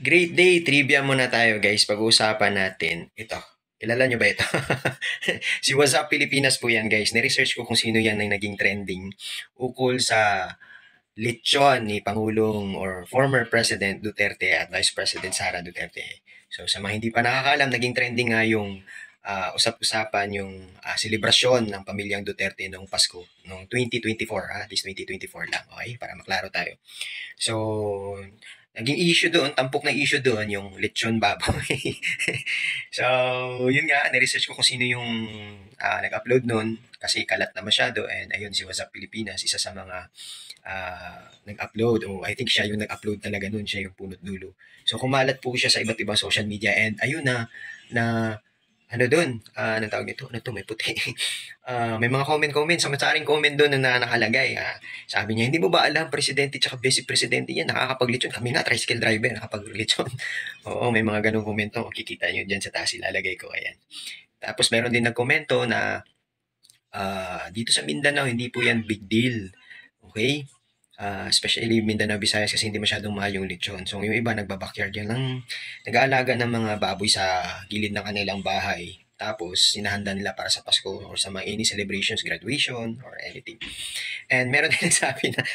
Great day, trivia muna tayo guys. Pag-uusapan natin ito. Kilala nyo ba ito? Si What's Up Pilipinas po yan guys. Niresearch ko kung sino yan ang naging trending ukol sa lechon ni Pangulong or former President Duterte at Vice President Sara Duterte. So sa mga hindi pa nakakalam, naging trending nga yung usap-usapan yung selebrasyon ng pamilyang Duterte noong Pasko noong 2024 ha, this 2024 lang, okay? Para maklaro tayo. So, naging issue doon, tampok na issue doon yung lechon baboy. So, yun nga, na-research ko kung sino yung nag-upload noon kasi kalat na masyado and ayun si WhatsApp Pilipinas, isa sa mga nag-upload o I think siya yung nag-upload talaga noon, siya yung punot dulo. So, kumalat po siya sa iba't ibang social media and ayun na ano doon, anong tawag nito? Ano to, may puti. May mga comment-comment, sa matsaring comment doon na nakalagay. Sabi niya, hindi mo ba alam, presidente tsaka vice presidente yan, nakakapaglechon. Kami nga, tricycle driver, nakapaglechon. Oo, may mga ganong komento. Kikita nyo dyan sa taas, ilalagay ko. Ayan. Tapos meron din nagkomento na dito sa Mindanao, hindi po yan big deal. Okay? Especially Mindanao, Visayas kasi hindi masyadong mahal yung lechon. So yung iba nagbabackyard yan lang, nag-aalaga ng mga baboy sa gilid ng kanilang bahay. Tapos sinahanda nila para sa Pasko or sa mga any celebrations, graduation or anything. And meron din nagsabi na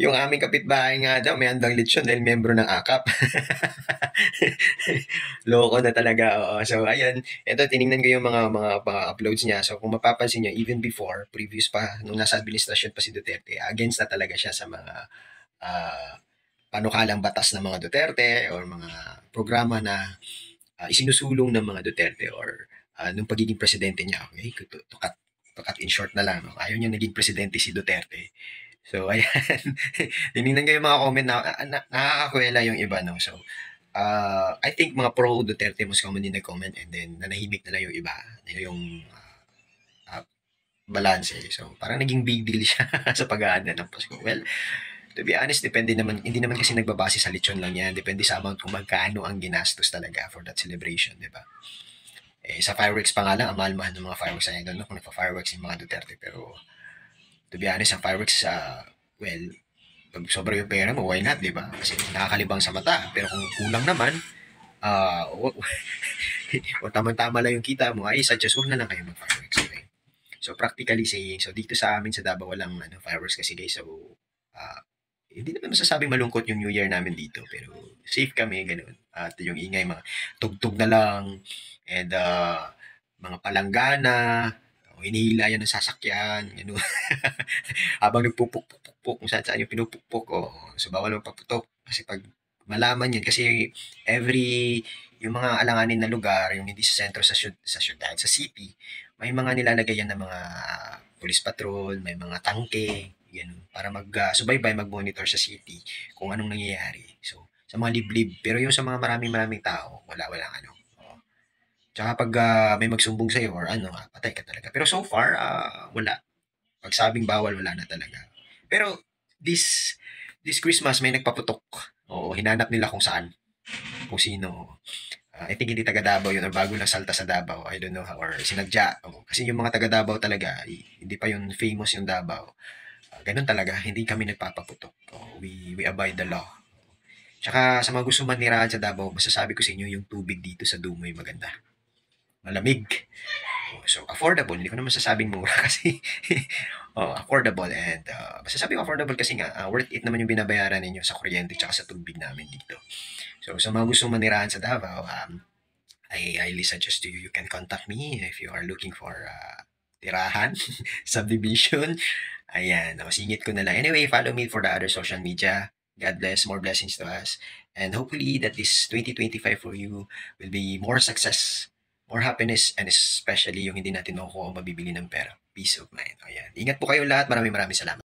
yung aming kapitbahay nga daw may handang lechon dahil membro ng AKAP. Loko na talaga. Oo. So ayan, ito tiningnan ko yung mga uploads niya. So kung mapapansin niyo, even before, previous pa, nung nasa administrasyon pa si Duterte, against na talaga siya sa mga uh, panukalang batas ng mga Duterte or mga programa na isinusulong ng mga Duterte or nung pagiging presidente niya. Okay? To cut in short na lang. No? Ayaw niya naging presidente si Duterte. So, ayan. Tinignan ko yung mga comment na nakakakwela yung iba. No? So, I think mga pro Duterte mas common din nag-comment and then nanahimik na lang yung iba. Yung balance. So, parang naging big deal siya sa pag-aanda ng Pasko. Well, to be honest, depende naman, hindi naman kasi nagbabase sa lechon lang yan. Depende sa amount kung magkano ang ginastos talaga for that celebration, di ba? Sa fireworks pa nga lang, ang mahal-mahal ng mga fireworks. I don't know kung nagpa-fireworks yung mga Duterte, pero to be honest, ang fireworks, well, pag sobra yung pera mo, why not, di ba? Kasi nakakalibang sa mata. Pero kung kulang naman, o tamang-tama lang yung kita mo, ay suggest huwag na lang kayo mag-fireworks. Okay? So, practically saying, so dito sa amin sa Davao walang fireworks kasi guys, so hindi naman masasabing malungkot yung New Year namin dito, pero safe kami, ganun. At yung ingay, mga tugtog na lang, and mga palanggana, hinihila yan ng sasakyan, gano'n. Habang nagpupuk-puk-puk, kung saan-saan yung pinupukpuk, so bawal magpaputok. Kasi pag malaman yan, kasi yung mga alanganin na lugar, yung hindi sa sentro sa syudad, sa city, may mga nilalagay yan ng mga police patrol, may mga tangke, ganun, para subaybay, mag-monitor sa city kung anong nangyayari. So, sa mga liblib. Pero yung sa mga maraming tao, walang ano. Tsaka pag may magsumbong sa'yo or ano, patay ka talaga. Pero so far, wala. Pag sabing bawal, wala na talaga. Pero this Christmas may nagpaputok. Oo, hinanap nila kung saan. Kung sino. I think hindi taga Davao yun or bago lang salta sa Davao. I don't know how. Or sinadya. Kasi yung mga taga Davao talaga, hindi pa yung famous yung Davao. Ganun talaga, hindi kami nagpapaputok. We abide the law. Tsaka sa mga gusto manirahan sa Davao, masasabi ko sa inyo yung tubig dito sa Dumoy maganda. Malamig. So, affordable. Hindi ko naman masasabing mura kasi affordable and masasabing affordable kasi nga worth it naman yung binabayaran ninyo sa kuryente tsaka sa tubig namin dito. So, sa mga gusto manirahan sa Davao, I highly suggest to you, you can contact me if you are looking for tirahan, subdivision. Ayan, singit ko na lang. Anyway, follow me for the other social media. God bless, more blessings to us. And hopefully that this 2025 for you will be more success, more happiness, and especially yung hindi natin makukuha o mabibili ng pera. Peace of mind. Ayan. Ingat po kayo lahat. Maraming salamat.